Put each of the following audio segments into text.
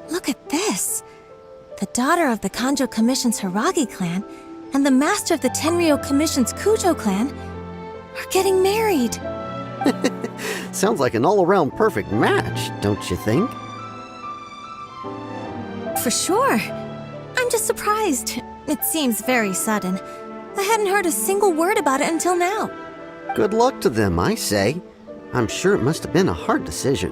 Look at this. The daughter of the Kanjo Commission's Hiragi clan and the master of the Tenryou Commission's Kujo clan are getting married. Sounds like an all-around perfect match, don't you think? For sure. I'm just surprised. It seems very sudden. I hadn't heard a single word about it until now. Good luck to them, I say. I'm sure it must have been a hard decision.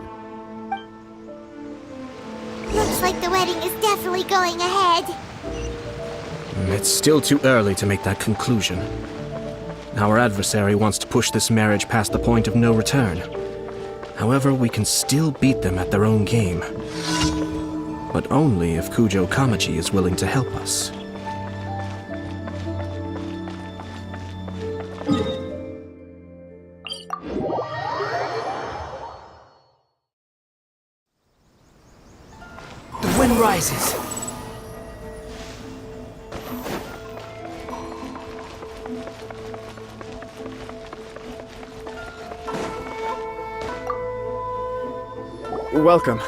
Looks like the wedding is definitely going ahead. It's still too early to make that conclusion. Our adversary wants to push this marriage past the point of no return. However, we can still beat them at their own game. But only if Kujo Kamaji is willing to help us. The wind rises. Welcome.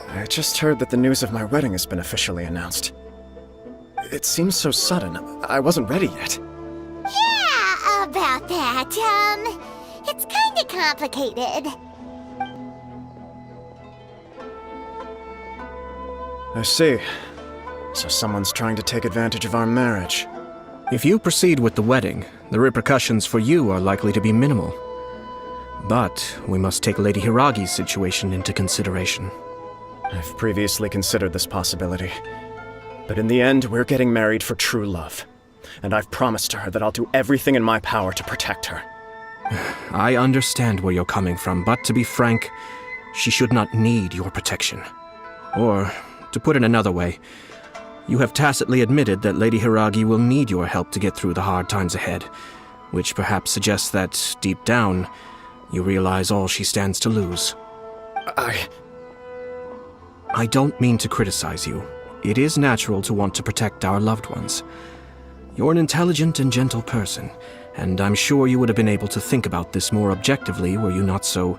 I just heard that the news of my wedding has been officially announced. It seems so sudden. I wasn't ready yet. Yeah, about that. It's kinda complicated. I see. So someone's trying to take advantage of our marriage. If you proceed with the wedding, the repercussions for you are likely to be minimal. But we must take Lady Hiragi's situation into consideration. I've previously considered this possibility. But in the end, we're getting married for true love. And I've promised her that I'll do everything in my power to protect her. I understand where you're coming from, but to be frank, she should not need your protection. Or, to put it another way, you have tacitly admitted that Lady Hiragi will need your help to get through the hard times ahead, which perhaps suggests that, deep down, you realize all she stands to lose. I don't mean to criticize you. It is natural to want to protect our loved ones. You're an intelligent and gentle person, and I'm sure you would have been able to think about this more objectively were you not so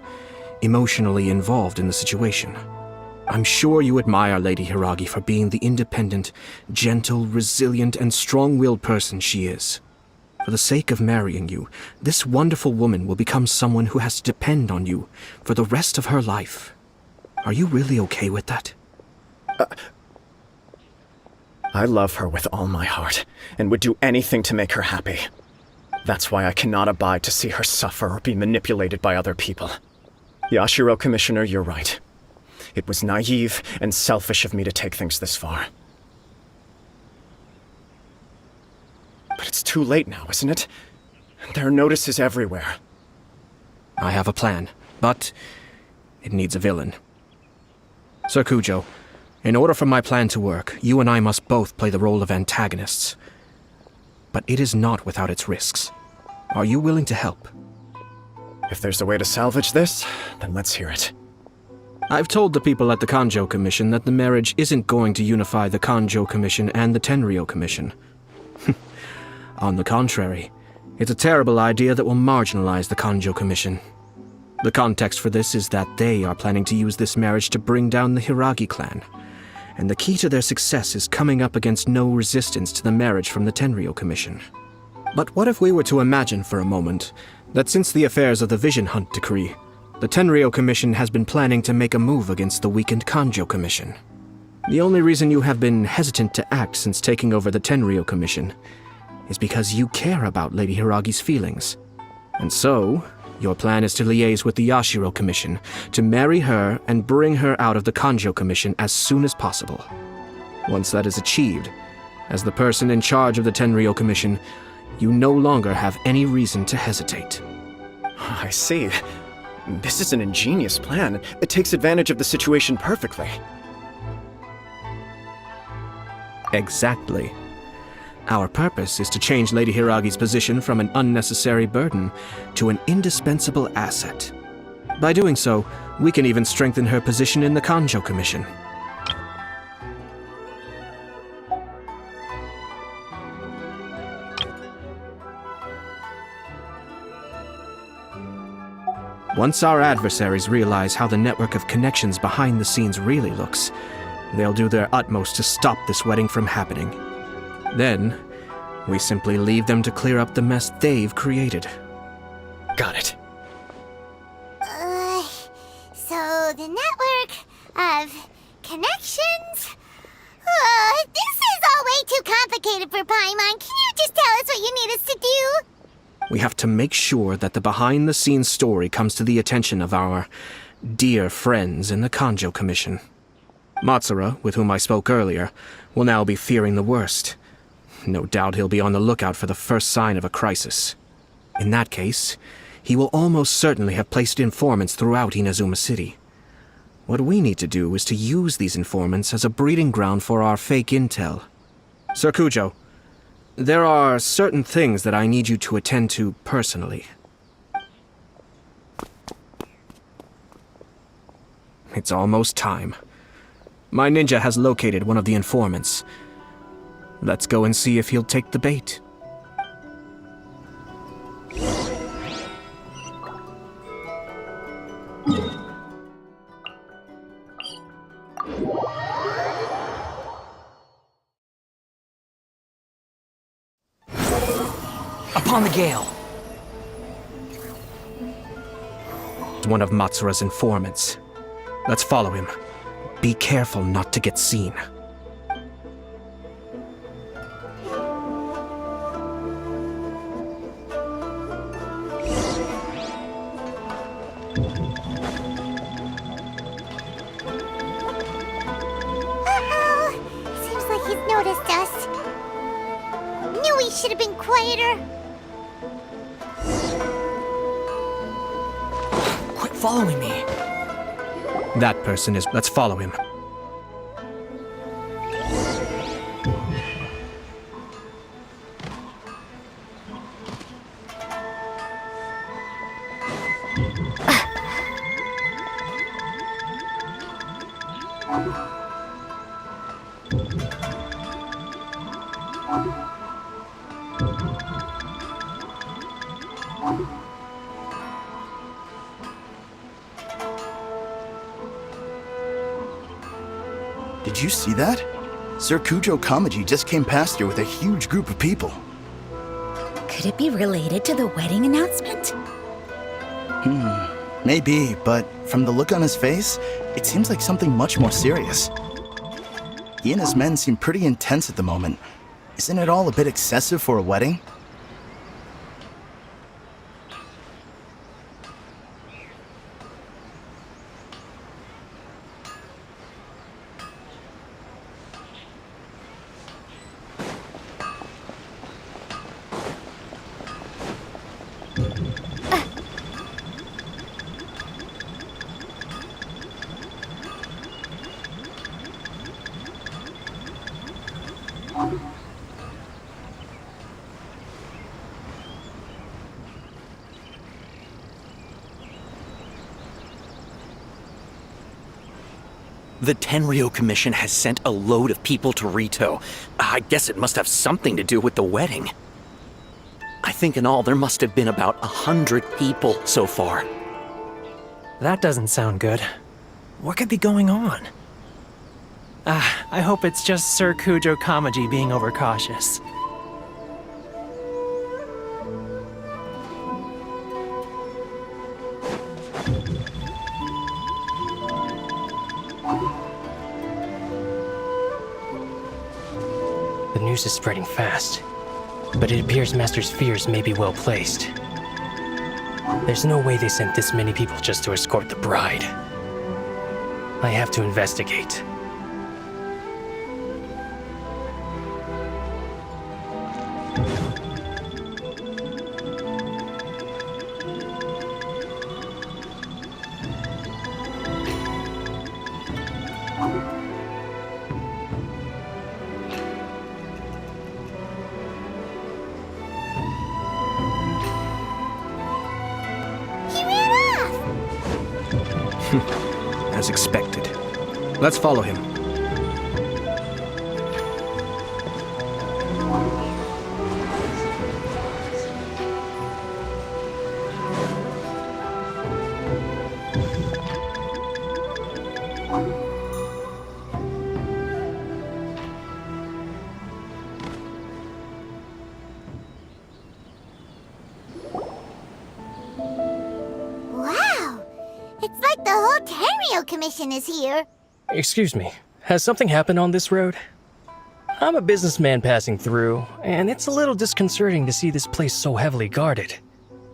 emotionally involved in the situation. I'm sure you admire Lady Hiragi for being the independent, gentle, resilient, and strong-willed person she is. For the sake of marrying you, this wonderful woman will become someone who has to depend on you for the rest of her life. Are you really okay with that? I love her with all my heart, and would do anything to make her happy. That's why I cannot abide to see her suffer or be manipulated by other people. Yashiro Commissioner, you're right. It was naive and selfish of me to take things this far. But it's too late now, isn't it? There are notices everywhere. I have a plan, but it needs a villain. Sir Kujo, in order for my plan to work, you and I must both play the role of antagonists. But it is not without its risks. Are you willing to help? If there's a way to salvage this, then let's hear it. I've told the people at the Kanjo Commission that the marriage isn't going to unify the Kanjo Commission and the Tenryou Commission. On the contrary, it's a terrible idea that will marginalize the Kanjo Commission. The context for this is that they are planning to use this marriage to bring down the Hiragi clan, and the key to their success is coming up against no resistance to the marriage from the Tenryou Commission. But what if we were to imagine for a moment that since the affairs of the Vision Hunt Decree, the Tenryou Commission has been planning to make a move against the weakened Kanjo Commission? The only reason you have been hesitant to act since taking over the Tenryou Commission is because you care about Lady Hiragi's feelings. And so, your plan is to liaise with the Yashiro Commission to marry her and bring her out of the Kanjo Commission as soon as possible. Once that is achieved, as the person in charge of the Tenryou Commission, you no longer have any reason to hesitate. I see. This is an ingenious plan. It takes advantage of the situation perfectly. Exactly. Our purpose is to change Lady Hiragi's position from an unnecessary burden to an indispensable asset. By doing so, we can even strengthen her position in the Kanjo Commission. Once our adversaries realize how the network of connections behind the scenes really looks, they'll do their utmost to stop this wedding from happening. Then, we simply leave them to clear up the mess they've created. Got it. So the network of connections? This is all way too complicated for Paimon. Can you just tell us what you need us to do? We have to make sure that the behind-the-scenes story comes to the attention of our dear friends in the Kanjo Commission. Matsura, with whom I spoke earlier, will now be fearing the worst. No doubt he'll be on the lookout for the first sign of a crisis. In that case, he will almost certainly have placed informants throughout Inazuma City. What we need to do is to use these informants as a breeding ground for our fake intel. Sir Kujo, there are certain things that I need you to attend to personally. It's almost time. My ninja has located one of the informants. Let's go and see if he'll take the bait. Upon the gale! One of Matsura's informants. Let's follow him. Be careful not to get seen. Seems like he's noticed us. Knew he should have been quieter. Quit following me! That person is... Let's follow him. Did you see that? Sir Kujo Kamaji just came past here with a huge group of people. Could it be related to the wedding announcement? Maybe, but from the look on his face, it seems like something much more serious. He and his men seem pretty intense at the moment. Isn't it all a bit excessive for a wedding? The Tenryou Commission has sent a load of people to Rito. I guess it must have something to do with the wedding. I think in all there must have been about 100 people so far. That doesn't sound good. What could be going on? I hope it's just Sir Kujo Kamaji being overcautious. The news is spreading fast, but it appears Master's fears may be well placed. There's no way they sent this many people just to escort the bride. I have to investigate. As expected. Let's follow him. Wow! It's like the whole Tenryo Commission is here. Excuse me, has something happened on this road? I'm a businessman passing through, and it's a little disconcerting to see this place so heavily guarded.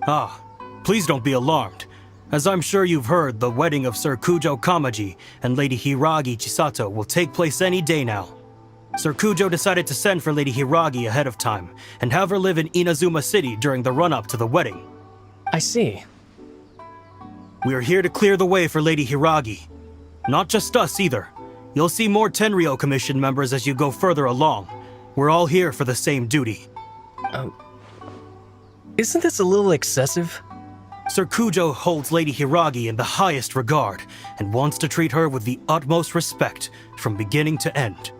Ah, please don't be alarmed. As I'm sure you've heard, the wedding of Sir Kujo Kamaji and Lady Hiragi Chisato will take place any day now. Sir Kujo decided to send for Lady Hiragi ahead of time and have her live in Inazuma City during the run-up to the wedding. I see. We are here to clear the way for Lady Hiragi. Not just us either. You'll see more Tenryo Commission members as you go further along. We're all here for the same duty. Isn't this a little excessive? Sir Kujo holds Lady Hiragi in the highest regard and wants to treat her with the utmost respect from beginning to end.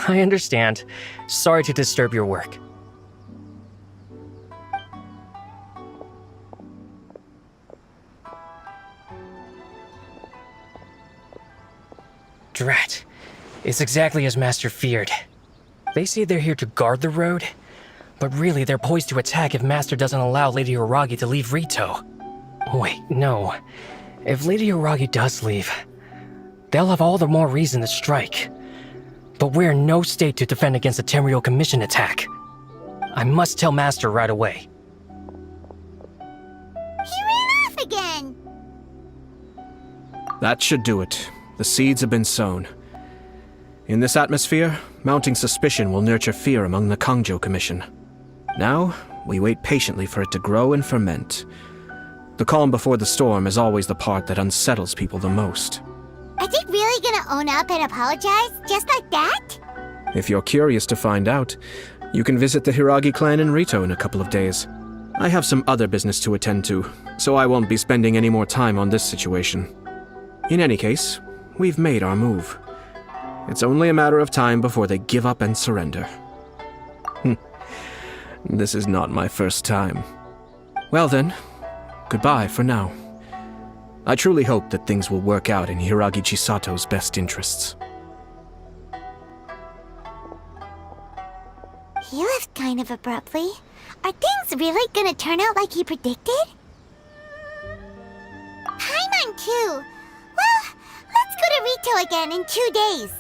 I understand. Sorry to disturb your work. Drat. It's exactly as Master feared. They say they're here to guard the road, but really they're poised to attack if Master doesn't allow Lady Hiragi to leave Rito. Wait, no. If Lady Hiragi does leave, they'll have all the more reason to strike. But we're in no state to defend against a Tenryo Commission attack. I must tell Master right away. He ran off again! That should do it. The seeds have been sown. In this atmosphere, mounting suspicion will nurture fear among the Kanjo Commission. Now, we wait patiently for it to grow and ferment. The calm before the storm is always the part that unsettles people the most. Are they really gonna own up and apologize, just like that? If you're curious to find out, you can visit the Hiragi clan in Rito in a couple of days. I have some other business to attend to, so I won't be spending any more time on this situation. In any case, we've made our move. It's only a matter of time before they give up and surrender. This is not my first time. Well then, goodbye for now. I truly hope that things will work out in Hiragi Chisato's best interests. He left kind of abruptly. Are things really gonna turn out like he predicted? Paimon too! Well, let's go to Rito again in 2 days.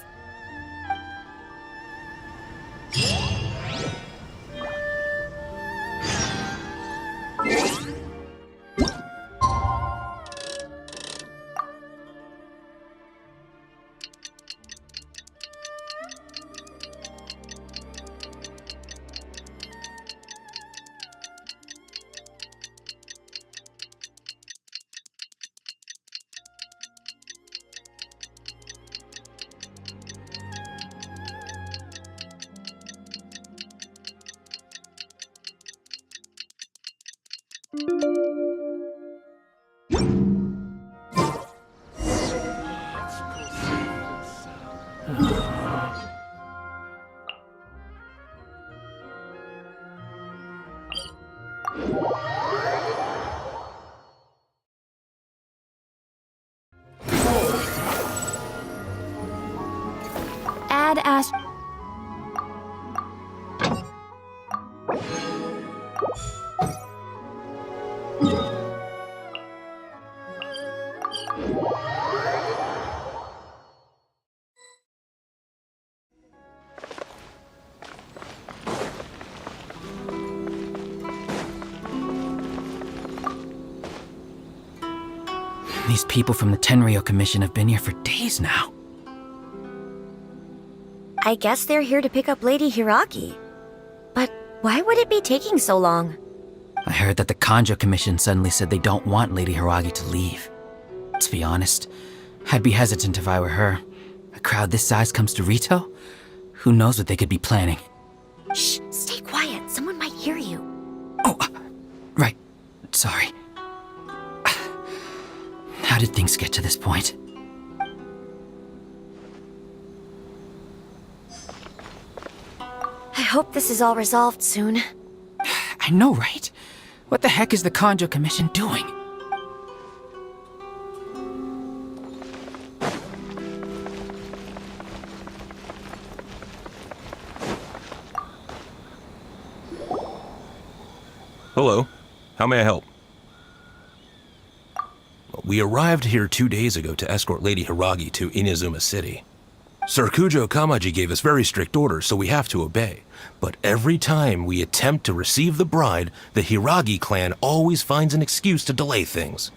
Add Ash. These people from the Tenryo Commission have been here for days now. I guess they're here to pick up Lady Hiragi. But why would it be taking so long? I heard that the Kanjo Commission suddenly said they don't want Lady Hiragi to leave. To be honest, I'd be hesitant if I were her. A crowd this size comes to Rito? Who knows what they could be planning? Shh, stay quiet. Someone might hear you. Oh, right. Sorry. How did things get to this point? I hope this is all resolved soon. I know, right? What the heck is the Kanjo Commission doing? Hello. How may I help? We arrived here 2 days ago to escort Lady Hiragi to Inazuma City. Sir Kujo Kamaji gave us very strict orders, so we have to obey. But every time we attempt to receive the bride, the Hiragi clan always finds an excuse to delay things.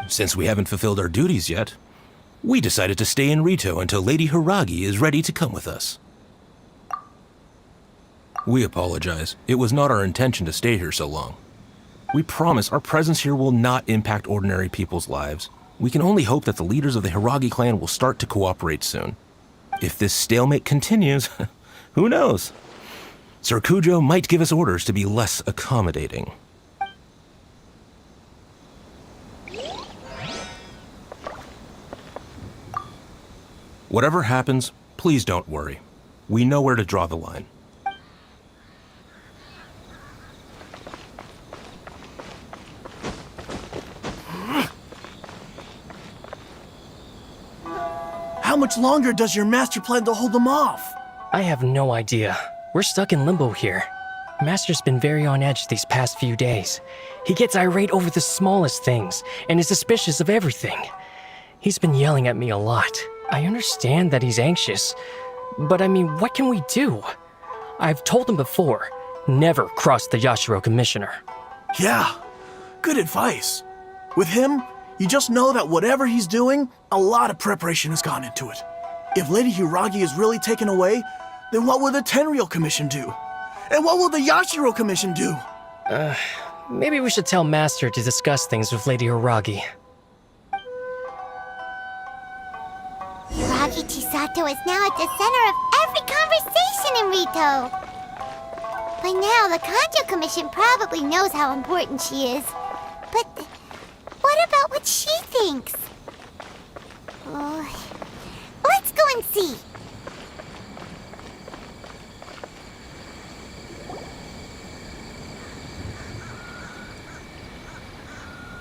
Since we haven't fulfilled our duties yet, we decided to stay in Rito until Lady Hiragi is ready to come with us. We apologize. It was not our intention to stay here so long. We promise our presence here will not impact ordinary people's lives. We can only hope that the leaders of the Hiragi clan will start to cooperate soon. If this stalemate continues, who knows? Sir Kujo might give us orders to be less accommodating. Whatever happens, please don't worry. We know where to draw the line. How much longer does your master plan to hold them off? I have no idea. We're stuck in limbo here. Master's been very on edge these past few days. He gets irate over the smallest things and is suspicious of everything. He's been yelling at me a lot. I understand that he's anxious, but I mean, what can we do? I've told him before, never cross the Yashiro Commissioner. Yeah, good advice. With him, you just know that whatever he's doing, a lot of preparation has gone into it. If Lady Hiragi is really taken away, then what will the Tenryou Commission do? And what will the Yashiro Commission do? Maybe we should tell Master to discuss things with Lady Hiragi. Hiragi Chisato is now at the center of every conversation in Rito. By now, the Kanjo Commission probably knows how important she is. But what about what she thinks? Oh, let's go and see.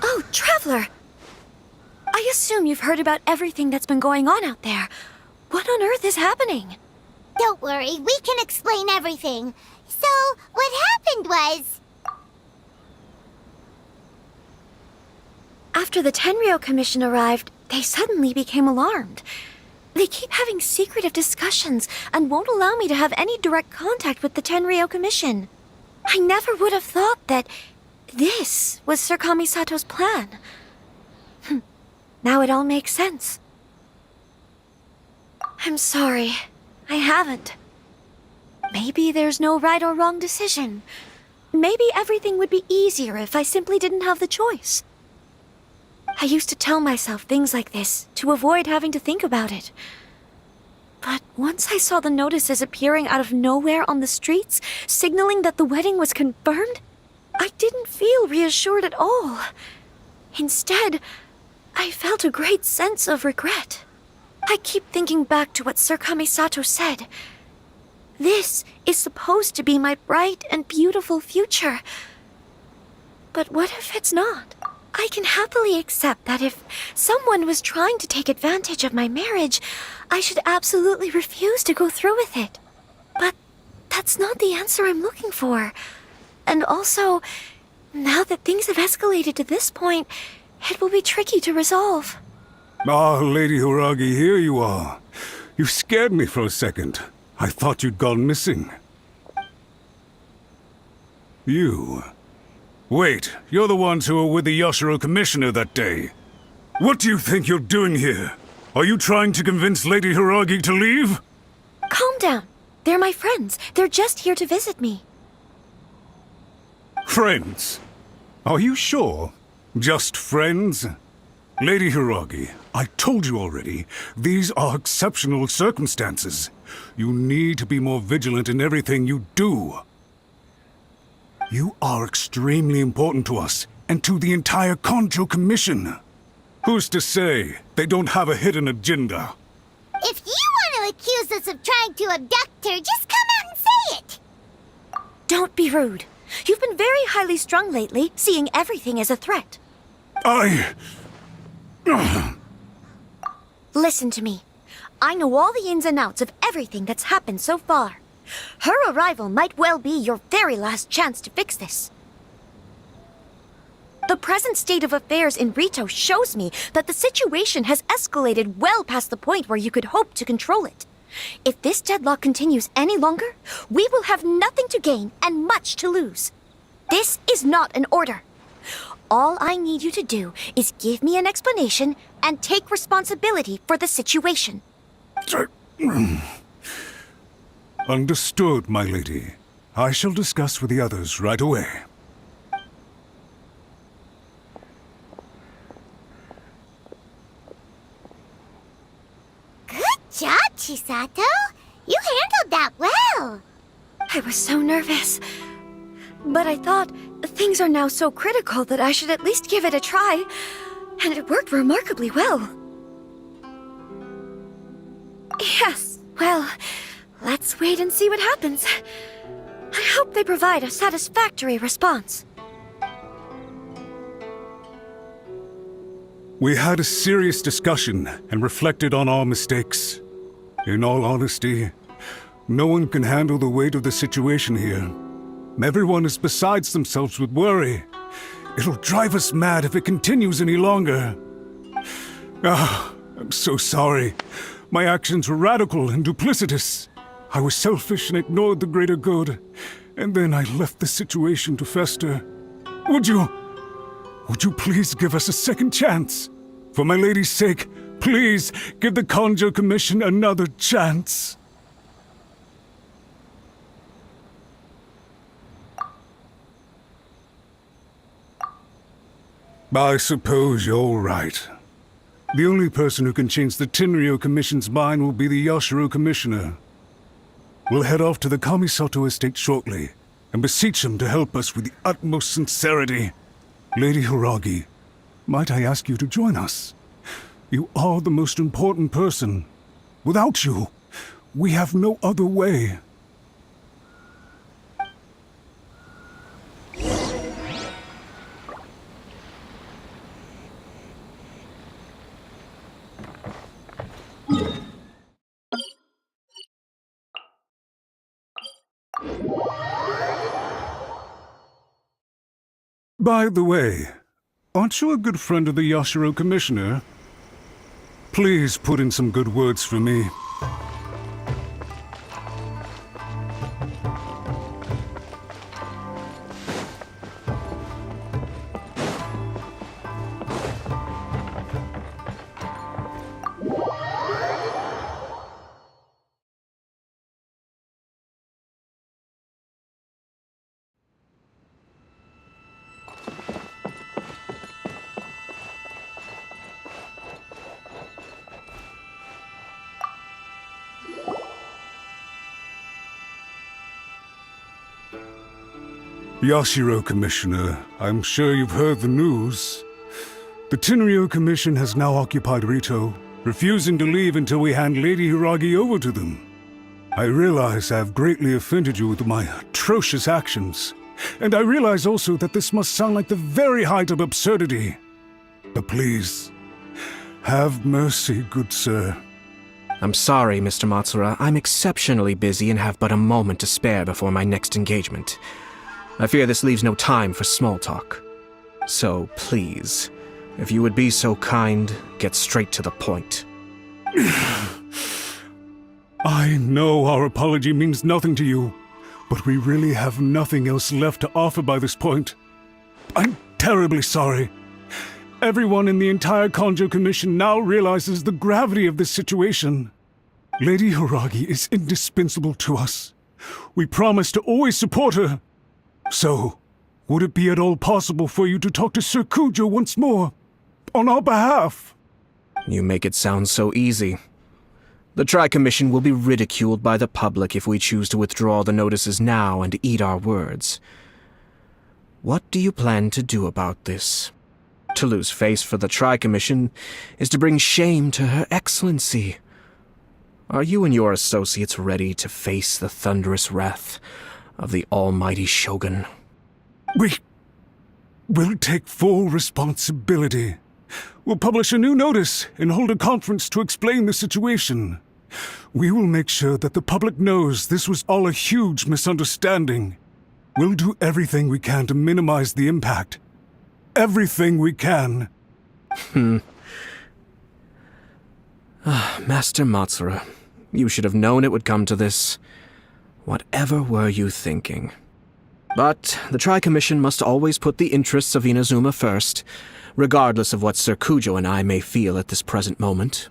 Oh, Traveler! I assume you've heard about everything that's been going on out there. What on earth is happening? Don't worry, we can explain everything. So, what happened was... After the Tenryou Commission arrived, they suddenly became alarmed. They keep having secretive discussions and won't allow me to have any direct contact with the Tenryou Commission. I never would have thought that this was Sir Kamisato's plan. Now it all makes sense. I'm sorry. I haven't. Maybe there's no right or wrong decision. Maybe everything would be easier if I simply didn't have the choice. I used to tell myself things like this to avoid having to think about it. But once I saw the notices appearing out of nowhere on the streets, signaling that the wedding was confirmed, I didn't feel reassured at all. Instead, I felt a great sense of regret. I keep thinking back to what Sir Kamisato said. This is supposed to be my bright and beautiful future. But what if it's not? I can happily accept that if someone was trying to take advantage of my marriage, I should absolutely refuse to go through with it. But that's not the answer I'm looking for. And also, now that things have escalated to this point, it will be tricky to resolve. Ah, Lady Hiragi, here you are. You scared me for a second. I thought you'd gone missing. You... Wait, you're the ones who were with the Yashiro Commissioner that day. What do you think you're doing here? Are you trying to convince Lady Hiragi to leave? Calm down. They're my friends. They're just here to visit me. Friends? Are you sure? Just friends? Lady Hiragi, I told you already, these are exceptional circumstances. You need to be more vigilant in everything you do. You are extremely important to us, and to the entire Kanjo Commission. Who's to say they don't have a hidden agenda? If you want to accuse us of trying to abduct her, just come out and say it! Don't be rude. You've been very highly strung lately, seeing everything as a threat. Listen to me. I know all the ins and outs of everything that's happened so far. Her arrival might well be your very last chance to fix this. The present state of affairs in Rito shows me that the situation has escalated well past the point where you could hope to control it. If this deadlock continues any longer, we will have nothing to gain and much to lose. This is not an order. All I need you to do is give me an explanation and take responsibility for the situation. Understood, my lady. I shall discuss with the others right away. Good job, Chisato. You handled that well. I was so nervous. But I thought things are now so critical that I should at least give it a try. And it worked remarkably well. Yes, well, let's wait and see what happens. I hope they provide a satisfactory response. We had a serious discussion and reflected on our mistakes. In all honesty, no one can handle the weight of the situation here. Everyone is besides themselves with worry. It'll drive us mad if it continues any longer. I'm so sorry. My actions were radical and duplicitous. I was selfish and ignored the greater good. And then I left the situation to fester. Would you please give us a second chance? For my lady's sake, please give the Kanjo Commission another chance. I suppose you're right. The only person who can change the Tenryou Commission's mind will be the Yashiro Commissioner. We'll head off to the Kamisato estate shortly and beseech him to help us with the utmost sincerity. Lady Hiragi, might I ask you to join us? You are the most important person. Without you, we have no other way. By the way, aren't you a good friend of the Yashiro Commissioner? Please put in some good words for me. Yashiro Commissioner, I'm sure you've heard the news. The Tenryou Commission has now occupied Rito, refusing to leave until we hand Lady Hiragi over to them. I realize I have greatly offended you with my atrocious actions, and I realize also that this must sound like the very height of absurdity. But please, have mercy, good sir. I'm sorry, Mr. Matsura. I'm exceptionally busy and have but a moment to spare before my next engagement. I fear this leaves no time for small talk. So, please, if you would be so kind, get straight to the point. I know our apology means nothing to you, but we really have nothing else left to offer by this point. I'm terribly sorry. Everyone in the entire Kanjo Commission now realizes the gravity of this situation. Lady Hiragi is indispensable to us. We promise to always support her. So, would it be at all possible for you to talk to Sir Kujo once more, on our behalf? You make it sound so easy. The Tri-Commission will be ridiculed by the public if we choose to withdraw the notices now and eat our words. What do you plan to do about this? To lose face for the Tri-Commission is to bring shame to Her Excellency. Are you and your associates ready to face the thunderous wrath of the almighty Shogun? We will take full responsibility. We'll publish a new notice and hold a conference to explain the situation. We will make sure that the public knows this was all a huge misunderstanding. We'll do everything we can to minimize the impact. Everything we can. Master Matsura, you should have known it would come to this. Whatever were you thinking? But the Tri-Commission must always put the interests of Inazuma first, regardless of what Sir Kujo and I may feel at this present moment.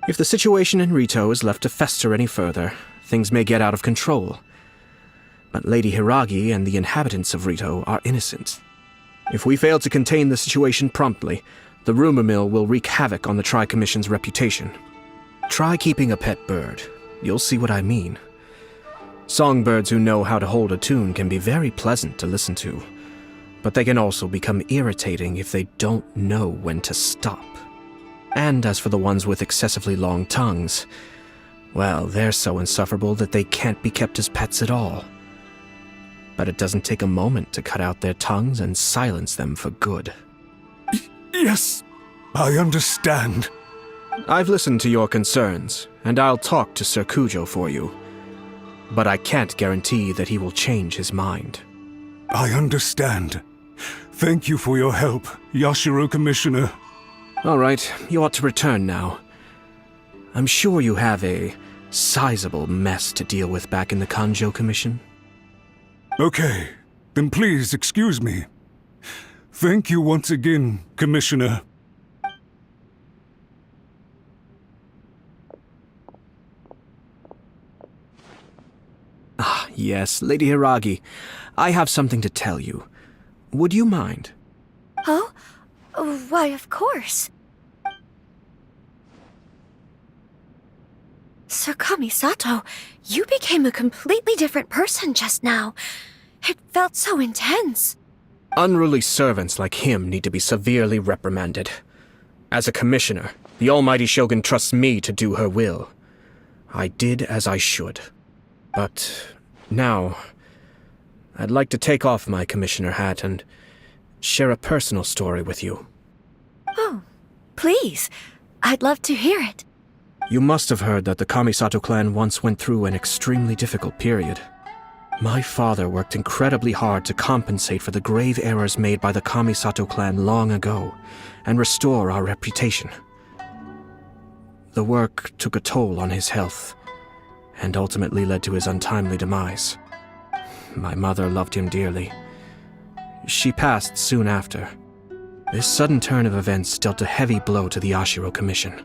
If the situation in Rito is left to fester any further, things may get out of control. But Lady Hiragi and the inhabitants of Rito are innocent. If we fail to contain the situation promptly, the rumor mill will wreak havoc on the Tri-Commission's reputation. Try keeping a pet bird. You'll see what I mean. Songbirds who know how to hold a tune can be very pleasant to listen to, but they can also become irritating if they don't know when to stop. And as for the ones with excessively long tongues, well, they're so insufferable that they can't be kept as pets at all. But it doesn't take a moment to cut out their tongues and silence them for good. Yes, I understand. I've listened to your concerns, and I'll talk to Sir Kujo for you. But I can't guarantee that he will change his mind. I understand. Thank you for your help, Yashiro Commissioner. All right, you ought to return now. I'm sure you have a sizable mess to deal with back in the Kanjo Commission. Okay, then please excuse me. Thank you once again, Commissioner. Ah, yes, Lady Hiragi. I have something to tell you. Would you mind? Oh? Why, of course. Sir Kamisato, you became a completely different person just now. It felt so intense. Unruly servants like him need to be severely reprimanded. As a commissioner, the almighty Shogun trusts me to do her will. I did as I should. But now, I'd like to take off my commissioner hat and share a personal story with you. Oh, please. I'd love to hear it. You must have heard that the Kamisato clan once went through an extremely difficult period. My father worked incredibly hard to compensate for the grave errors made by the Kamisato clan long ago and restore our reputation. The work took a toll on his health and ultimately led to his untimely demise. My mother loved him dearly. She passed soon after. This sudden turn of events dealt a heavy blow to the Yashiro Commission.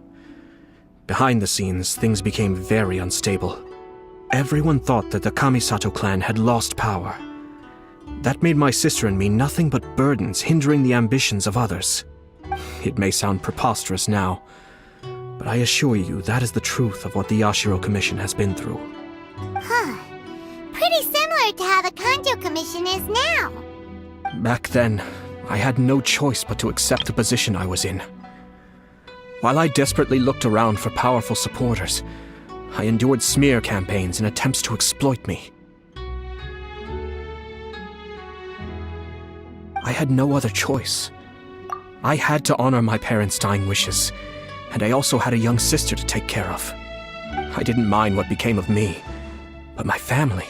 Behind the scenes, things became very unstable. Everyone thought that the Kamisato clan had lost power. That made my sister and me nothing but burdens hindering the ambitions of others. It may sound preposterous now, but I assure you that is the truth of what the Yashiro Commission has been through. Huh. Pretty similar to how the Kanjo Commission is now. Back then, I had no choice but to accept the position I was in. While I desperately looked around for powerful supporters, I endured smear campaigns and attempts to exploit me. I had no other choice. I had to honor my parents' dying wishes, and I also had a young sister to take care of. I didn't mind what became of me, but my family.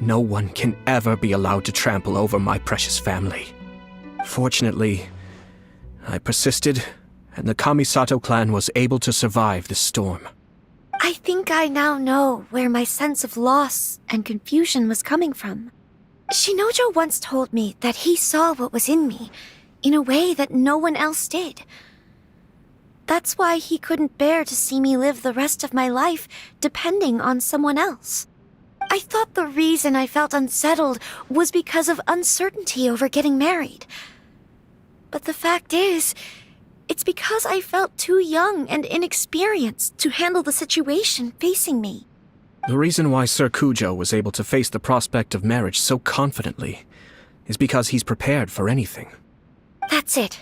No one can ever be allowed to trample over my precious family. Fortunately, I persisted, and the Kamisato clan was able to survive this storm. I think I now know where my sense of loss and confusion was coming from. Shinojo once told me that he saw what was in me, in a way that no one else did. That's why he couldn't bear to see me live the rest of my life depending on someone else. I thought the reason I felt unsettled was because of uncertainty over getting married. But the fact is, it's because I felt too young and inexperienced to handle the situation facing me. The reason why Sir Kujo was able to face the prospect of marriage so confidently is because he's prepared for anything. That's it.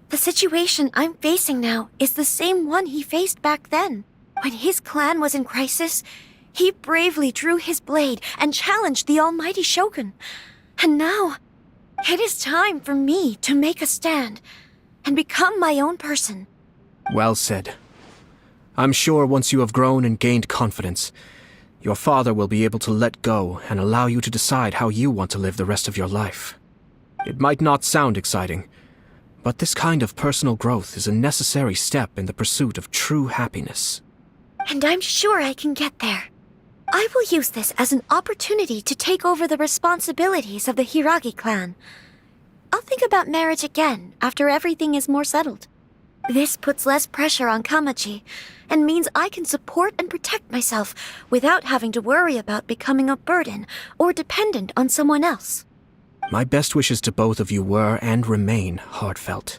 The situation I'm facing now is the same one he faced back then. When his clan was in crisis, he bravely drew his blade and challenged the almighty Shogun. And now, it is time for me to make a stand and become my own person. Well said. I'm sure once you have grown and gained confidence, your father will be able to let go and allow you to decide how you want to live the rest of your life. It might not sound exciting, but this kind of personal growth is a necessary step in the pursuit of true happiness. And I'm sure I can get there. I will use this as an opportunity to take over the responsibilities of the Hiragi clan. I'll think about marriage again after everything is more settled. This puts less pressure on Kamaji, and means I can support and protect myself without having to worry about becoming a burden or dependent on someone else. My best wishes to both of you were and remain heartfelt.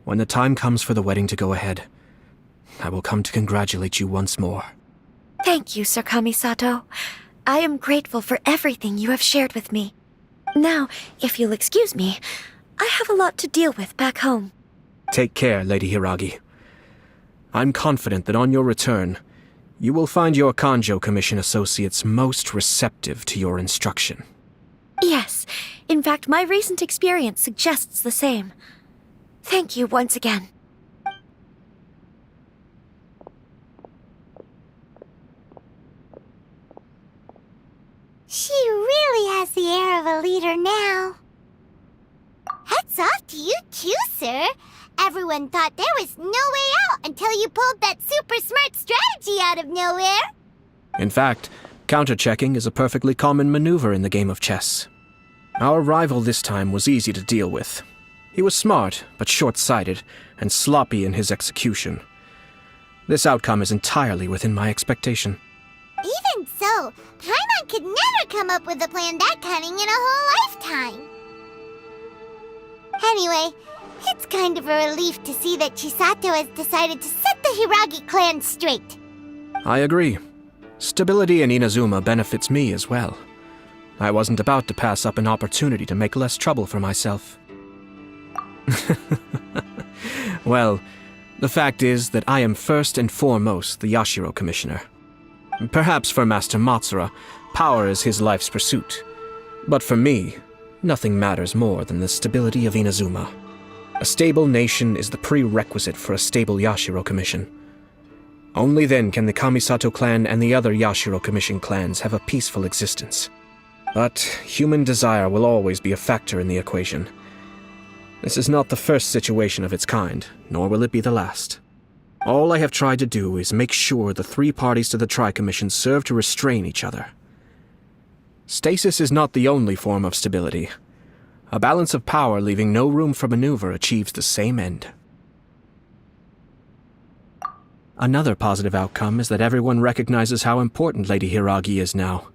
When the time comes for the wedding to go ahead, I will come to congratulate you once more. Thank you, Sir Kamisato. I am grateful for everything you have shared with me. Now, if you'll excuse me, I have a lot to deal with back home. Take care, Lady Hiragi. I'm confident that on your return, you will find your Kanjo Commission associates most receptive to your instruction. Yes, in fact, my recent experience suggests the same. Thank you once again. She really has the air of a leader now. Hats off to you too, sir. Everyone thought there was no way out until you pulled that super smart strategy out of nowhere. In fact, counter-checking is a perfectly common maneuver in the game of chess. Our rival this time was easy to deal with. He was smart, but short-sighted, and sloppy in his execution. This outcome is entirely within my expectation. Even so, Paimon could never come up with a plan that cunning in a whole lifetime. Anyway, it's kind of a relief to see that Chisato has decided to set the Hiragi clan straight. I agree. Stability in Inazuma benefits me as well. I wasn't about to pass up an opportunity to make less trouble for myself. Well, the fact is that I am first and foremost the Yashiro Commissioner. Perhaps for Master Matsura, power is his life's pursuit. But for me, nothing matters more than the stability of Inazuma. A stable nation is the prerequisite for a stable Yashiro Commission. Only then can the Kamisato clan and the other Yashiro Commission clans have a peaceful existence. But human desire will always be a factor in the equation. This is not the first situation of its kind, nor will it be the last. All I have tried to do is make sure the three parties to the Tri-Commission serve to restrain each other. Stasis is not the only form of stability. A balance of power leaving no room for maneuver achieves the same end. Another positive outcome is that everyone recognizes how important Lady Hiragi is now.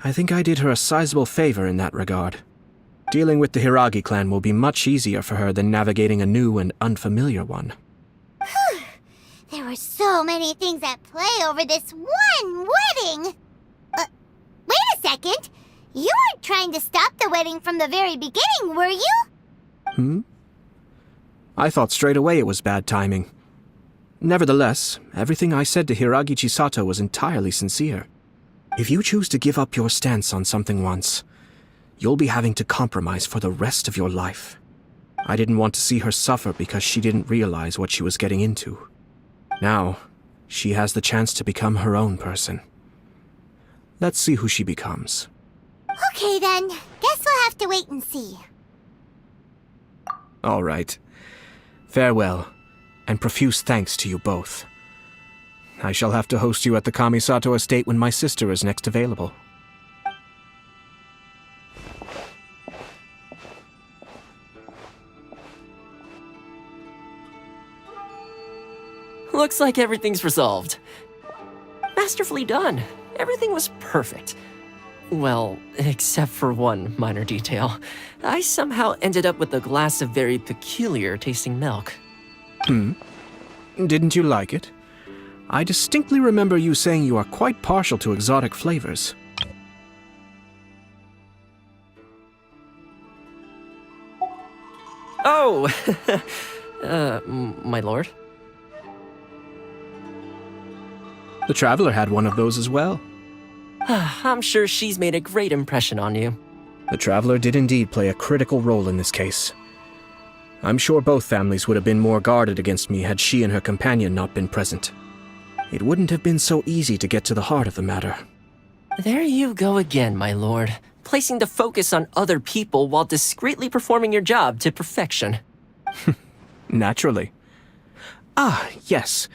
I think I did her a sizable favor in that regard. Dealing with the Hiragi clan will be much easier for her than navigating a new and unfamiliar one. There were so many things at play over this one wedding! Wait a second! You weren't trying to stop the wedding from the very beginning, were you? I thought straight away it was bad timing. Nevertheless, everything I said to Hiragi Chisato was entirely sincere. If you choose to give up your stance on something once, you'll be having to compromise for the rest of your life. I didn't want to see her suffer because she didn't realize what she was getting into. Now, she has the chance to become her own person. Let's see who she becomes. Okay then, guess we'll have to wait and see. All right. Farewell, and profuse thanks to you both. I shall have to host you at the Kamisato estate when my sister is next available. Looks like everything's resolved. Masterfully done. Everything was perfect. Well, except for one minor detail. I somehow ended up with a glass of very peculiar tasting milk. Didn't you like it? I distinctly remember you saying you are quite partial to exotic flavors. Oh, my lord. The Traveler had one of those as well. I'm sure she's made a great impression on you. The Traveler did indeed play a critical role in this case. I'm sure both families would have been more guarded against me had she and her companion not been present. It wouldn't have been so easy to get to the heart of the matter. There you go again, my lord. Placing the focus on other people while discreetly performing your job to perfection. Naturally. Ah, yes.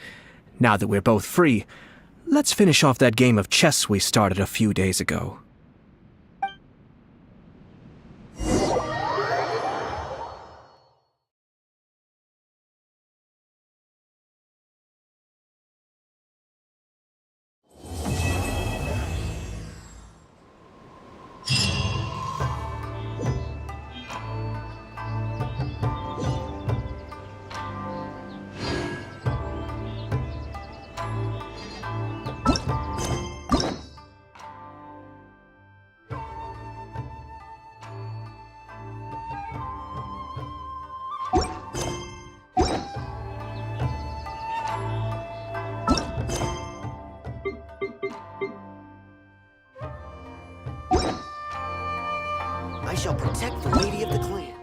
Now that we're both free, let's finish off that game of chess we started a few days ago. I shall protect the lady of the clan.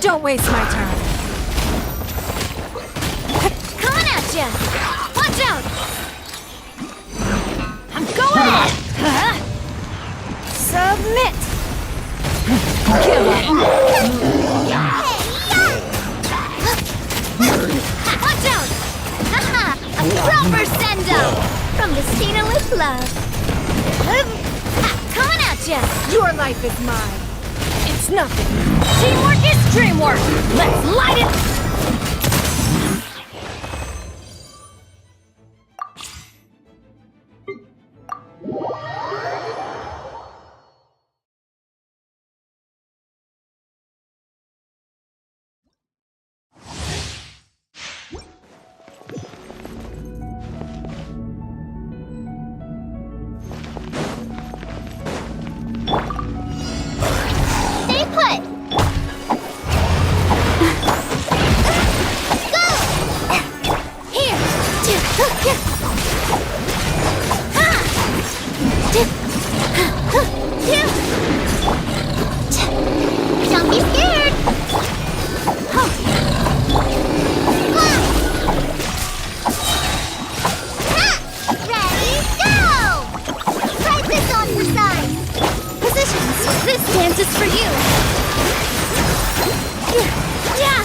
Don't waste my time. Coming at ya! Watch out! I'm going in! Submit! Kill him! Watch out! Haha! A proper send-up! From the Stina with love. Coming at ya! Your life is mine. It's nothing. Teamwork is dreamwork! Let's light it! Stay put! Go! Here! Don't be scared! Ready, go! Cypressus on the side! Positions! This dance is for you! Yeah!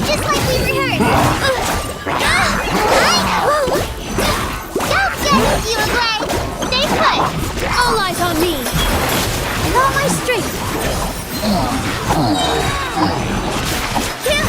Just like we rehearsed! Don't get you away! Stay put! All eyes on me! And all my strength! Yeah!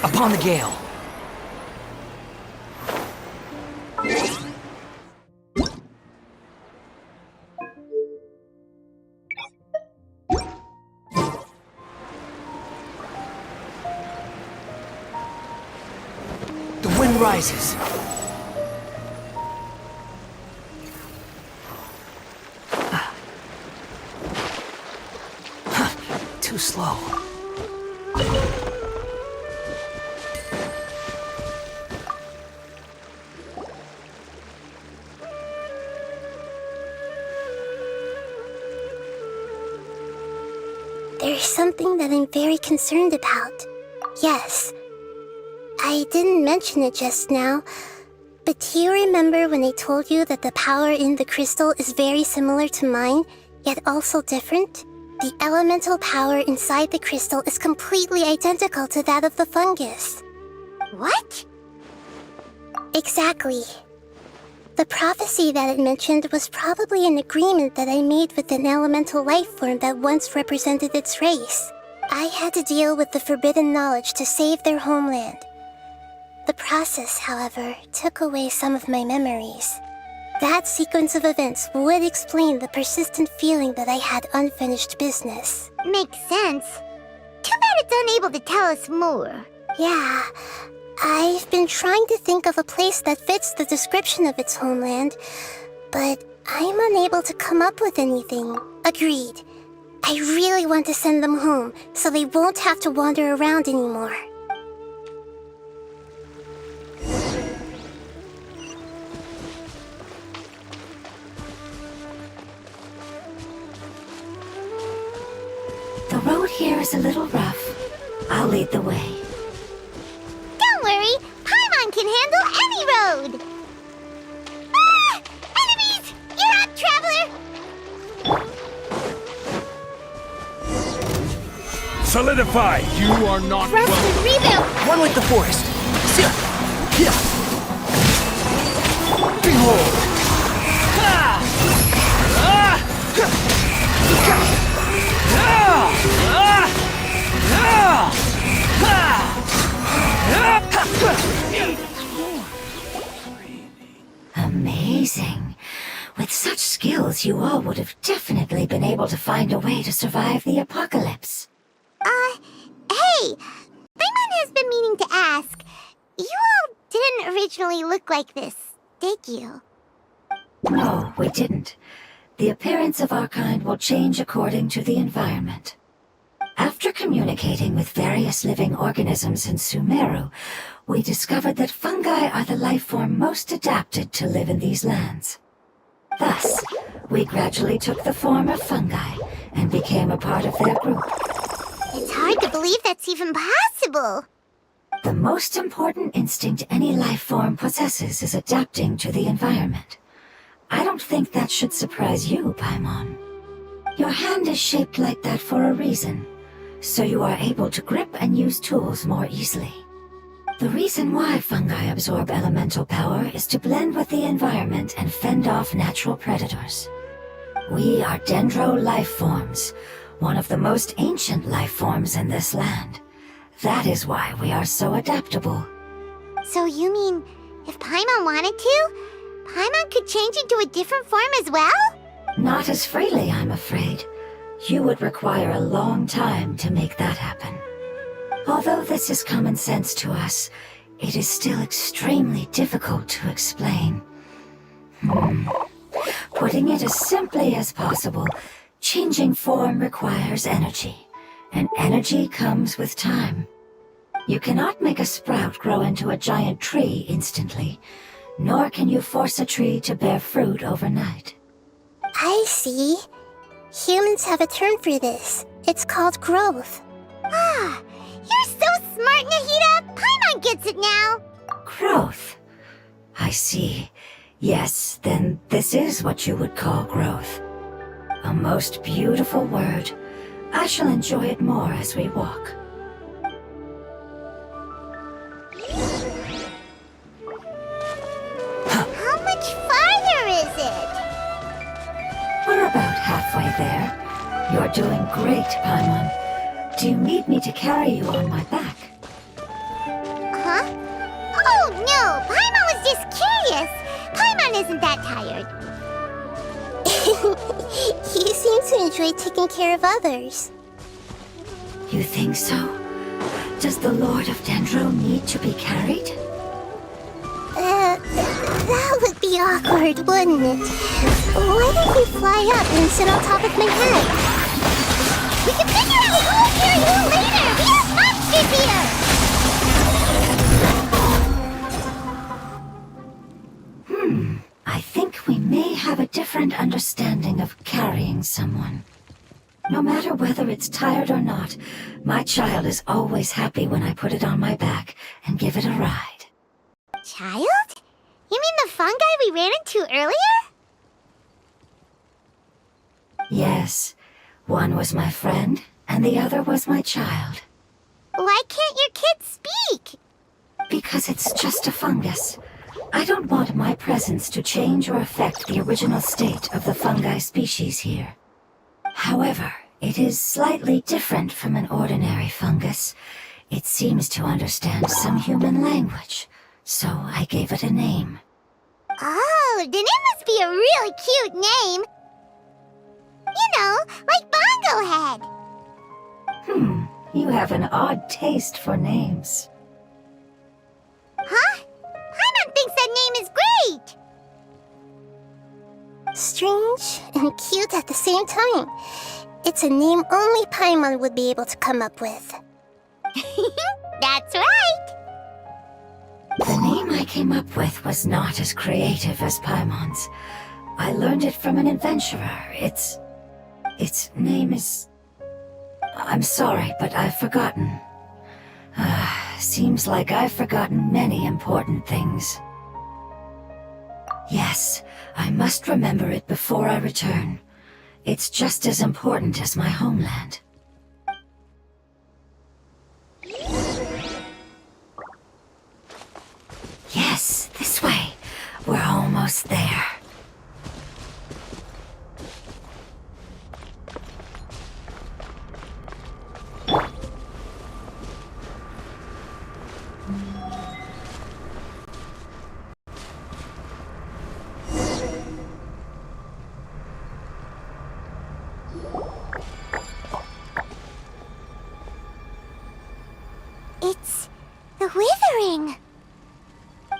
Upon the gale. The wind rises. Too slow. There's something that I'm very concerned about. Yes, I didn't mention it just now, but do you remember when I told you that the power in the crystal is very similar to mine, yet also different? The elemental power inside the crystal is completely identical to that of the fungus. What? Exactly. The prophecy that it mentioned was probably an agreement that I made with an elemental life form that once represented its race. I had to deal with the forbidden knowledge to save their homeland. The process, however, took away some of my memories. That sequence of events would explain the persistent feeling that I had unfinished business. Makes sense. Too bad it's unable to tell us more. Yeah, I've been trying to think of a place that fits the description of its homeland, but I'm unable to come up with anything. Agreed. I really want to send them home, so they won't have to wander around anymore. The road here is a little rough. I'll lead the way. Don't worry, Paimon can handle any road! Ah! Enemies! You're up, traveler! Solidify! You are not Rest welcome. and rebuild! One with the forest. Behold! Amazing. With such skills, you all would have definitely been able to find a way to survive the apocalypse. Hey! Paimon has been meaning to ask. You all didn't originally look like this, did you? No, we didn't. The appearance of our kind will change according to the environment. After communicating with various living organisms in Sumeru, we discovered that fungi are the life form most adapted to live in these lands. Thus, we gradually took the form of fungi and became a part of their group. It's hard to believe that's even possible. The most important instinct any life form possesses is adapting to the environment. I don't think that should surprise you, Paimon. Your hand is shaped like that for a reason, so you are able to grip and use tools more easily. The reason why fungi absorb elemental power is to blend with the environment and fend off natural predators. We are dendro life forms, one of the most ancient life forms in this land. That is why we are so adaptable. So you mean, if Paimon wanted to, Paimon could change into a different form as well? Not as freely, I'm afraid. You would require a long time to make that happen. Although this is common sense to us, it is still extremely difficult to explain. Putting it as simply as possible, changing form requires energy, and energy comes with time. You cannot make a sprout grow into a giant tree instantly, nor can you force a tree to bear fruit overnight. I see. Humans have a term for this. It's called growth. Ah, you're so smart, Nahida! Paimon gets it now. Growth. I see. Yes, then this is what you would call growth. A most beautiful word. I shall enjoy it more as we walk. How much farther is it? We're about halfway there. You're doing great, Paimon. Do you need me to carry you on my back? Huh? Oh, no! Paimon was just curious. Paimon isn't that tired. He seems to enjoy taking care of others. You think so? Does the Lord of Dendro need to be carried? That would be awkward, wouldn't it? Why don't you fly up and sit on top of my head? We can figure out who will carry who later! We have monsters here! I think we may have a different understanding of carrying someone. No matter whether it's tired or not, my child is always happy when I put it on my back and give it a ride. Child? You mean the fungi we ran into earlier? Yes, one was my friend, and the other was my child. Why can't your kid speak? Because it's just a fungus. I don't want my presence to change or affect the original state of the fungi species here. However, it is slightly different from an ordinary fungus. It seems to understand some human language, so I gave it a name. Oh, then it must be a really cute name. You know, like Bongo Head. You have an odd taste for names. Huh? Paimon thinks that name is great! Strange and cute at the same time. It's a name only Paimon would be able to come up with. That's right! The name I came up with was not as creative as Paimon's. I learned it from an adventurer. Its name is... I'm sorry, but I've forgotten. Seems like I've forgotten many important things. Yes, I must remember it before I return. It's just as important as my homeland. Yes, this way. We're almost there. It's the withering.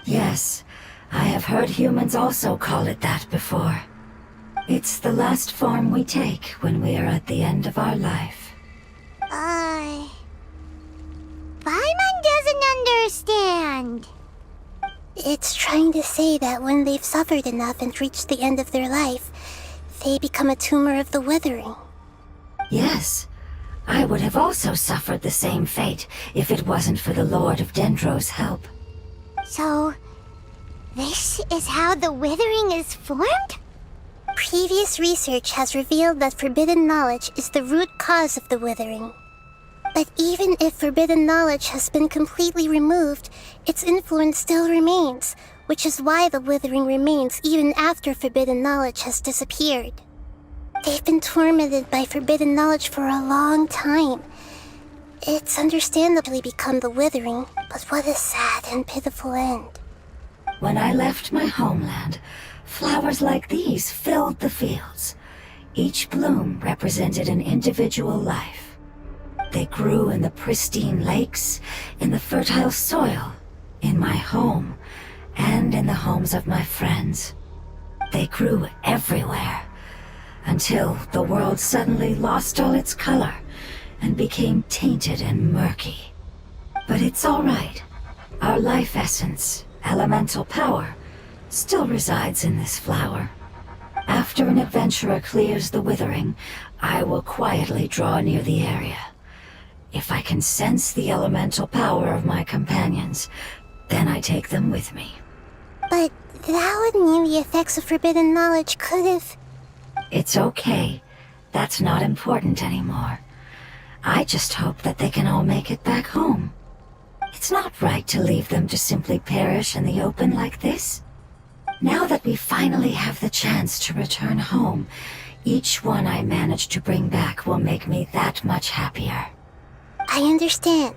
Yes, I have heard humans also call it that before. It's the last form we take when we are at the end of our life. Paimon doesn't understand. It's trying to say that when they've suffered enough and reached the end of their life, they become a tumor of the withering. Yes, I would have also suffered the same fate if it wasn't for the Lord of Dendro's help. So, this is how the withering is formed? Previous research has revealed that forbidden knowledge is the root cause of the withering. But even if forbidden knowledge has been completely removed, its influence still remains, which is why the withering remains even after forbidden knowledge has disappeared. They've been tormented by forbidden knowledge for a long time. It's understandably become the withering, but what a sad and pitiful end. When I left my homeland, flowers like these filled the fields. Each bloom represented an individual life. They grew in the pristine lakes, in the fertile soil, in my home, and in the homes of my friends. They grew everywhere, until the world suddenly lost all its color and became tainted and murky. But it's all right. Our life essence, elemental power, still resides in this flower. After an adventurer clears the withering, I will quietly draw near the area. If I can sense the elemental power of my companions, then I take them with me. But that would mean the effects of forbidden knowledge could have... It's okay. That's not important anymore. I just hope that they can all make it back home. It's not right to leave them to simply perish in the open like this. Now that we finally have the chance to return home, each one I manage to bring back will make me that much happier. I understand.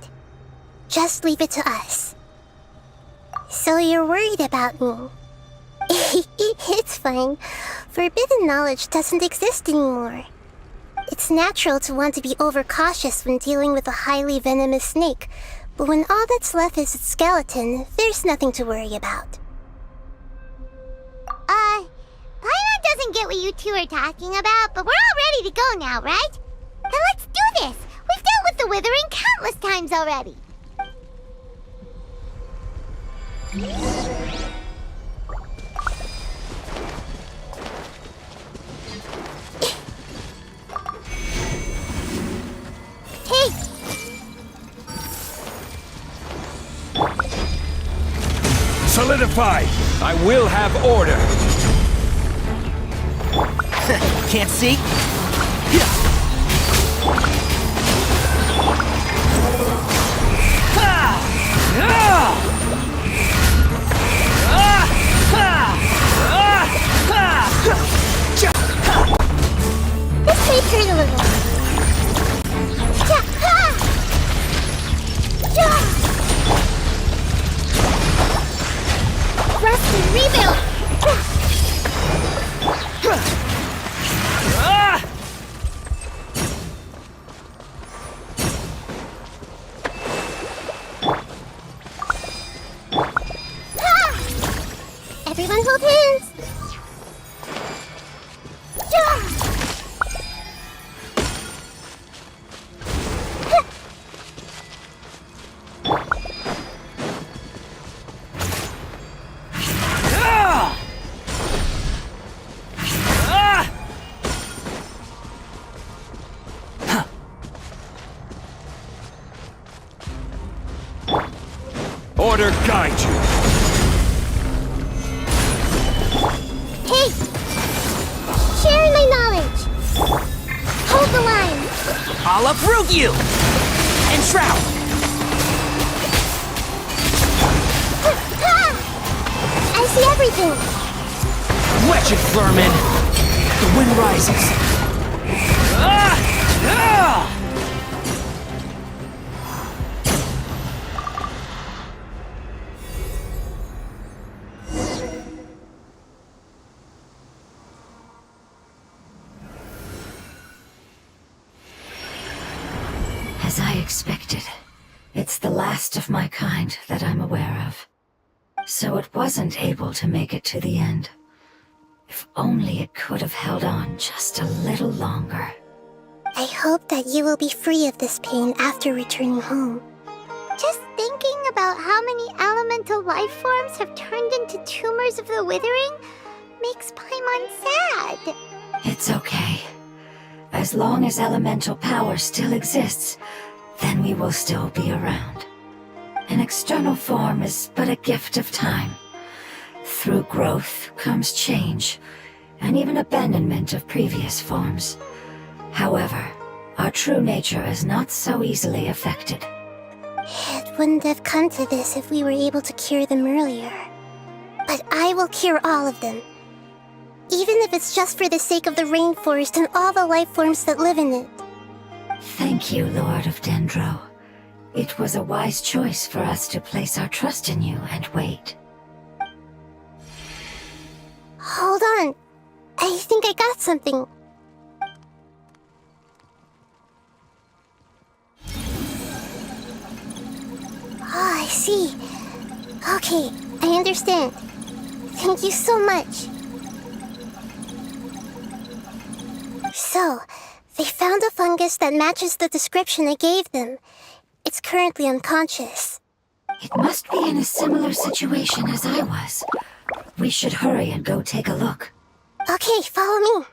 Just leave it to us. So you're worried about me? It's fine. Forbidden knowledge doesn't exist anymore. It's natural to want to be overcautious when dealing with a highly venomous snake, but when all that's left is its skeleton, there's nothing to worry about. Paimon doesn't get what you two are talking about, but we're all ready to go now, right? Then let's do this! We've dealt with the Withering countless times already! Hey! Solidify! I will have order! Can't see? This may hurt a little. Rest and rebuild! Everyone hold hands! Order guide you! Hey! Sharing my knowledge! Hold the line! I'll uproot you! Enshroud! I see everything! Wretched vermin! The wind rises. As I expected, it's the last of my kind that I'm aware of. So it wasn't able to make it to the end. If only it could have held on just a little longer. I hope that you will be free of this pain after returning home. Just thinking about how many elemental life forms have turned into tumors of the Withering makes Paimon sad. It's okay. As long as elemental power still exists, then we will still be around. An external form is but a gift of time. Through growth comes change, and even abandonment of previous forms. However, our true nature is not so easily affected. It wouldn't have come to this if we were able to cure them earlier. But I will cure all of them. Even if it's just for the sake of the rainforest and all the life forms that live in it. Thank you, Lord of Dendro. It was a wise choice for us to place our trust in you and wait. Hold on. I think I got something. Oh, I see. Okay, I understand. Thank you so much. So, they found a fungus that matches the description I gave them. It's currently unconscious. It must be in a similar situation as I was. We should hurry and go take a look. Okay, follow me.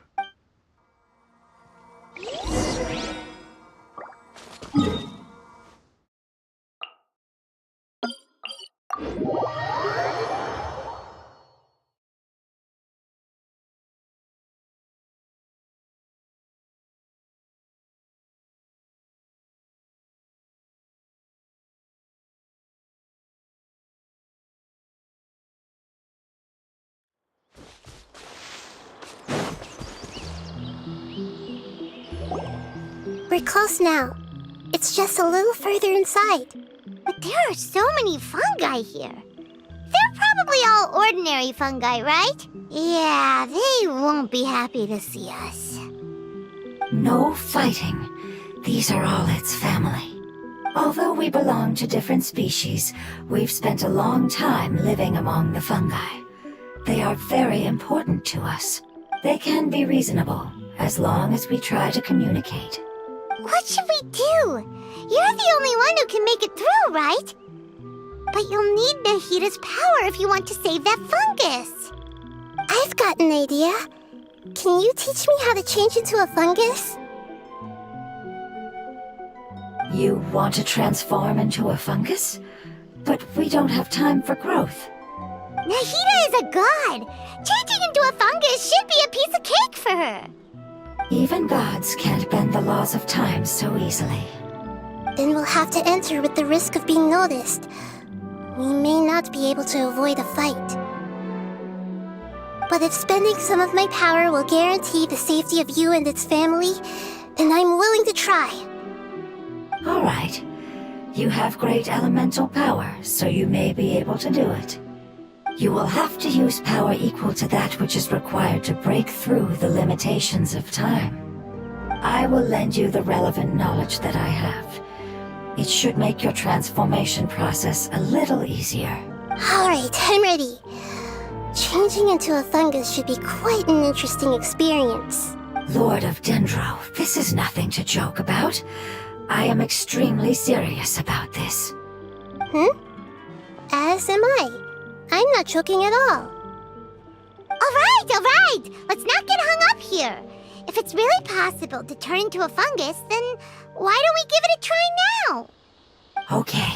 We're close now. It's just a little further inside. But there are so many fungi here. They're probably all ordinary fungi, right? Yeah, they won't be happy to see us. No fighting. These are all its family. Although we belong to different species, we've spent a long time living among the fungi. They are very important to us. They can be reasonable, as long as we try to communicate. What should we do? You're the only one who can make it through, right? But you'll need Nahita's power if you want to save that fungus. I've got an idea. Can you teach me how to change into a fungus? You want to transform into a fungus? But we don't have time for growth. Nahita is a god. Changing into a fungus should be a piece of cake for her. Even gods can't bend the laws of time so easily. Then we'll have to enter with the risk of being noticed. We may not be able to avoid a fight. But if spending some of my power will guarantee the safety of you and its family, then I'm willing to try. All right. You have great elemental power, so you may be able to do it. You will have to use power equal to that which is required to break through the limitations of time. I will lend you the relevant knowledge that I have. It should make your transformation process a little easier. Alright, I'm ready. Changing into a fungus should be quite an interesting experience. Lord of Dendro, this is nothing to joke about. I am extremely serious about this. As am I. I'm not joking at all. Alright! Let's not get hung up here. If it's really possible to turn into a fungus, then why don't we give it a try now? Okay.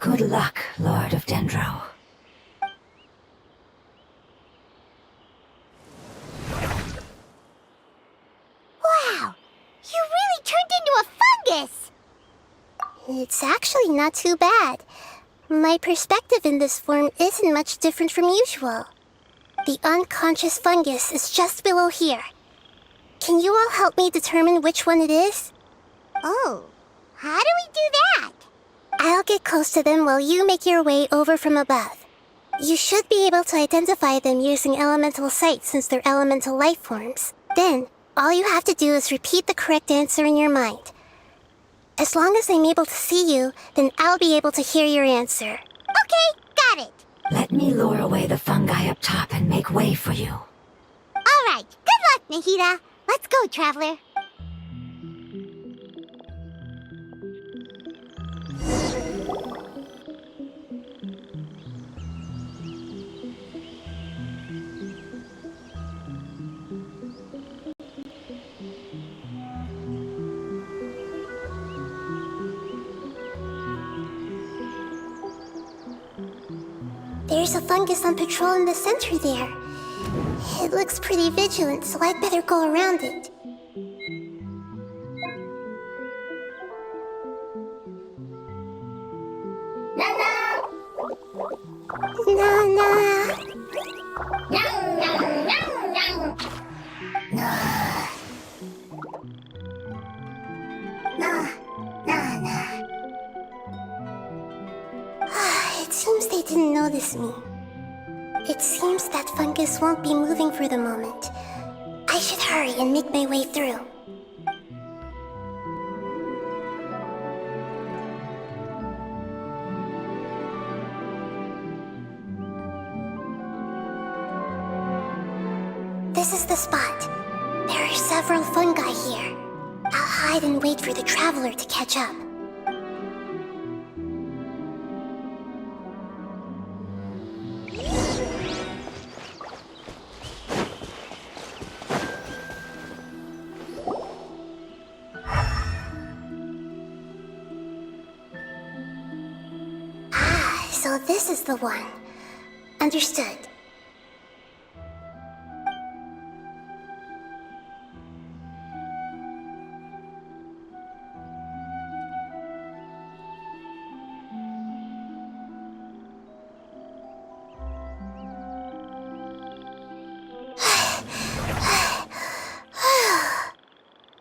Good luck, Lord of Dendro. Wow! You really turned into a fungus! It's actually not too bad. My perspective in this form isn't much different from usual. The unconscious fungus is just below here. Can you all help me determine which one it is? Oh, how do we do that? I'll get close to them while you make your way over from above. You should be able to identify them using elemental sight since they're elemental life forms. Then, all you have to do is repeat the correct answer in your mind. As long as I'm able to see you, then I'll be able to hear your answer. Okay, got it. Let me lure away the fungi up top and make way for you. Alright, good luck, Nahita. Let's go, Traveler. There's a fungus on patrol in the center there. It looks pretty vigilant, so I'd better go around it. Nana! It seems they didn't notice me. It seems that fungus won't be moving for the moment. I should hurry and make my way through. This is the spot. There are several fungi here. I'll hide and wait for the traveler to catch up. So this is the one. Understood.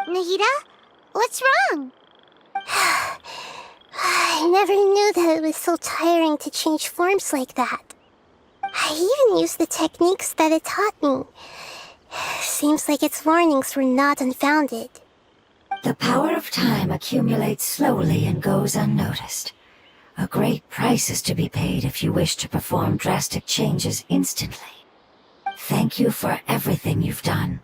Nahita? What's wrong? I never knew that it was so tiring to change forms like that. I even used the techniques that it taught me. Seems like its warnings were not unfounded. The power of time accumulates slowly and goes unnoticed. A great price is to be paid if you wish to perform drastic changes instantly. Thank you for everything you've done.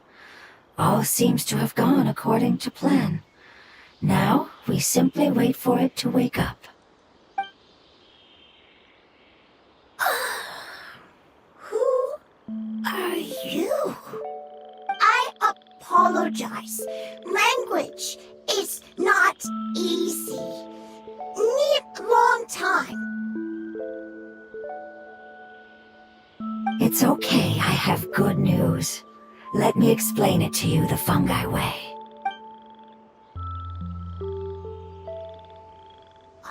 All seems to have gone according to plan. Now, we simply wait for it to wake up. Who are you? I apologize. Language is not easy. Need long time. It's okay, I have good news. Let me explain it to you the fungi way.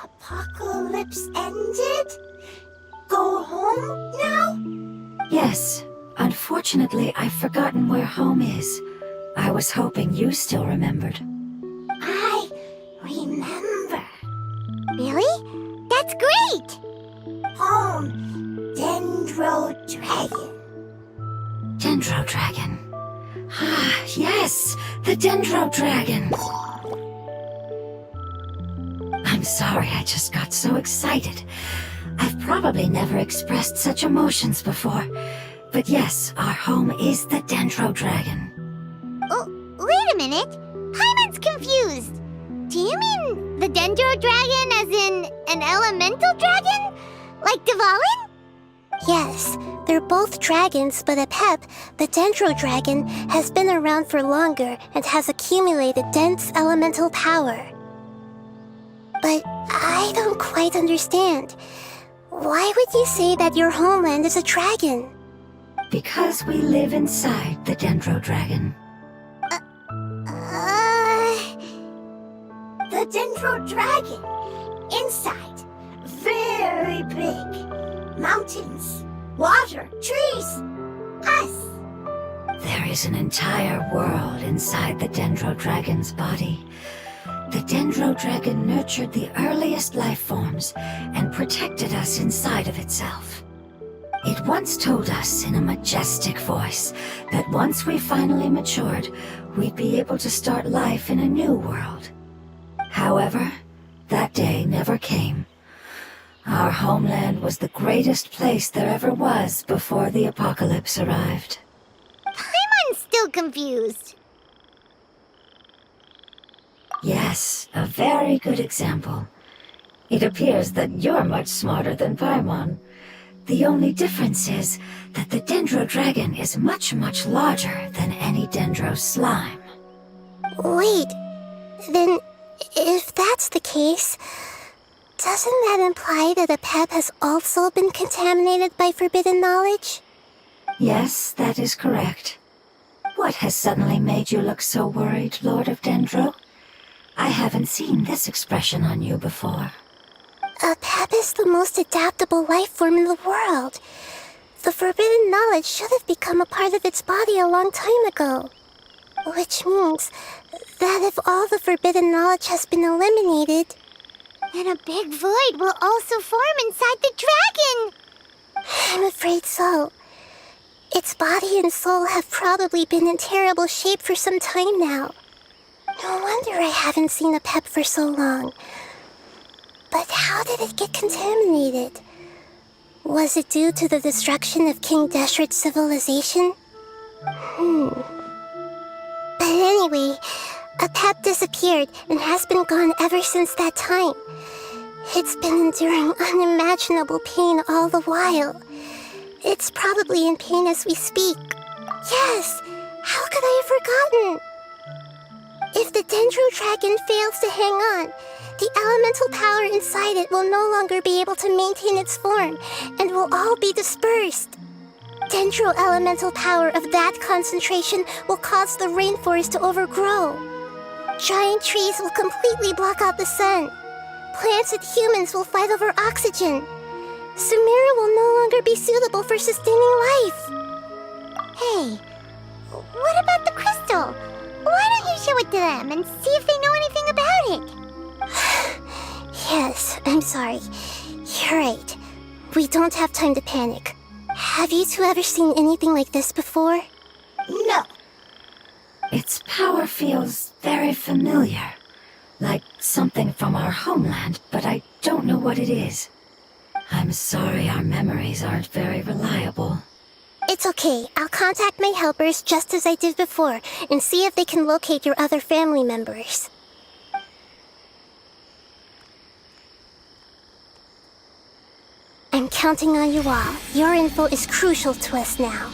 Apocalypse ended? Go home now? Yes. Unfortunately, I've forgotten where home is. I was hoping you still remembered. I remember. Really? That's great! Home, Dendro Dragon. Dendro Dragon. Ah, yes! The Dendro Dragon! I'm sorry, I just got so excited. I've probably never expressed such emotions before. But yes, our home is the Dendro Dragon. Oh, wait a minute. Paimon's confused. Do you mean the Dendro Dragon as in an elemental dragon? Like Dvalin? Yes, they're both dragons, but Apep, the Dendro Dragon, has been around for longer and has accumulated dense elemental power. But I don't quite understand. Why would you say that your homeland is a dragon? Because we live inside the Dendro Dragon. The Dendro Dragon. Inside. Very big. Mountains, water, trees. Us. There is an entire world inside the Dendro Dragon's body. The Dendro Dragon nurtured the earliest life forms and protected us inside of itself. It once told us in a majestic voice that once we finally matured, we'd be able to start life in a new world. However, that day never came. Our homeland was the greatest place there ever was before the apocalypse arrived. Paimon's still confused. Yes, a very good example. It appears that you're much smarter than Paimon. The only difference is that the Dendro Dragon is much, much larger than any Dendro slime. Wait, then if that's the case, doesn't that imply that Apep has also been contaminated by forbidden knowledge? Yes, that is correct. What has suddenly made you look so worried, Lord of Dendro? I haven't seen this expression on you before. Apep is the most adaptable life form in the world. The forbidden knowledge should have become a part of its body a long time ago. Which means that if all the forbidden knowledge has been eliminated, then a big void will also form inside the dragon! I'm afraid so. Its body and soul have probably been in terrible shape for some time now. No wonder I haven't seen Apep for so long. But how did it get contaminated? Was it due to the destruction of King Deshret's civilization? But anyway, Apep disappeared and has been gone ever since that time. It's been enduring unimaginable pain all the while. It's probably in pain as we speak. Yes! How could I have forgotten? If the Dendro Dragon fails to hang on, the elemental power inside it will no longer be able to maintain its form and will all be dispersed. Dendro elemental power of that concentration will cause the rainforest to overgrow. Giant trees will completely block out the sun. Plants and humans will fight over oxygen. Sumeru will no longer be suitable for sustaining life. Hey, what about the crystal? Why don't you show it to them and see if they know anything about it? Yes, I'm sorry. You're right. We don't have time to panic. Have you two ever seen anything like this before? No. Its power feels very familiar. Like something from our homeland, but I don't know what it is. I'm sorry our memories aren't very reliable. It's okay. I'll contact my helpers just as I did before and see if they can locate your other family members. I'm counting on you all. Your info is crucial to us now.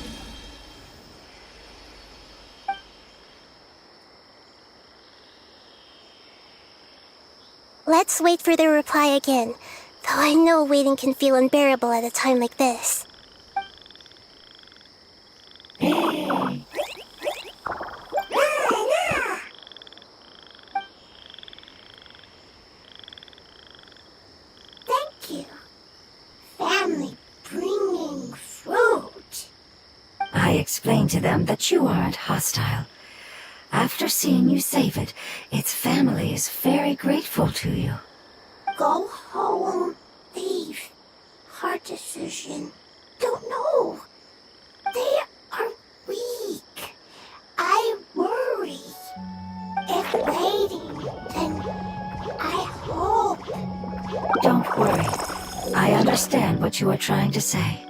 Let's wait for their reply again, though I know waiting can feel unbearable at a time like this. Thank you. Family bringing fruit. I explained to them that you aren't hostile. After seeing you save it, its family is very grateful to you. Go home. Leave. Hard decision. Don't know. They are weak. I worry. If waiting, then I hope. Don't worry. I understand what you are trying to say.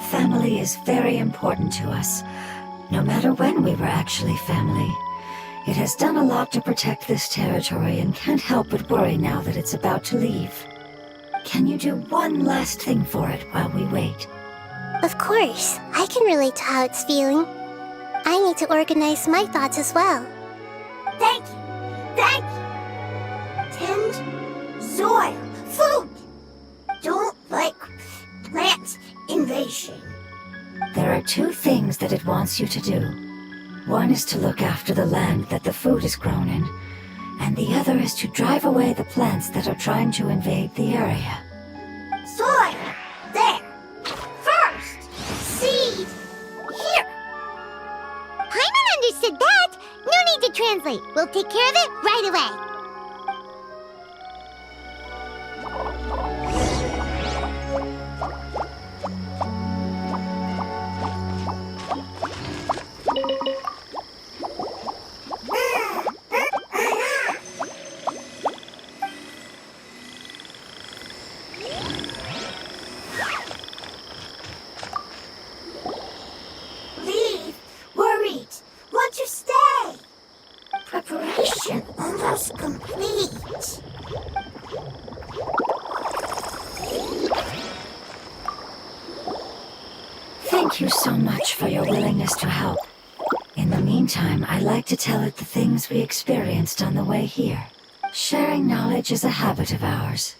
Family is very important to us. No matter when we were actually family. It has done a lot to protect this territory and can't help but worry now that it's about to leave. Can you do one last thing for it while we wait? Of course. I can relate to how it's feeling. I need to organize my thoughts as well. Thank you. Thank you. Tend soil. Food. Don't like plant invasion. There are two things that it wants you to do. One is to look after the land that the food is grown in, and the other is to drive away the plants that are trying to invade the area. Soil. There. First. Seed. Here. Paimon understood that. No need to translate. We'll take care of it right away. Leave. Worried. Want to stay. Preparation almost complete. Thank you so much for your willingness to help. In the meantime, I'd like to tell it the things we experienced on the way here. Sharing knowledge is a habit of ours.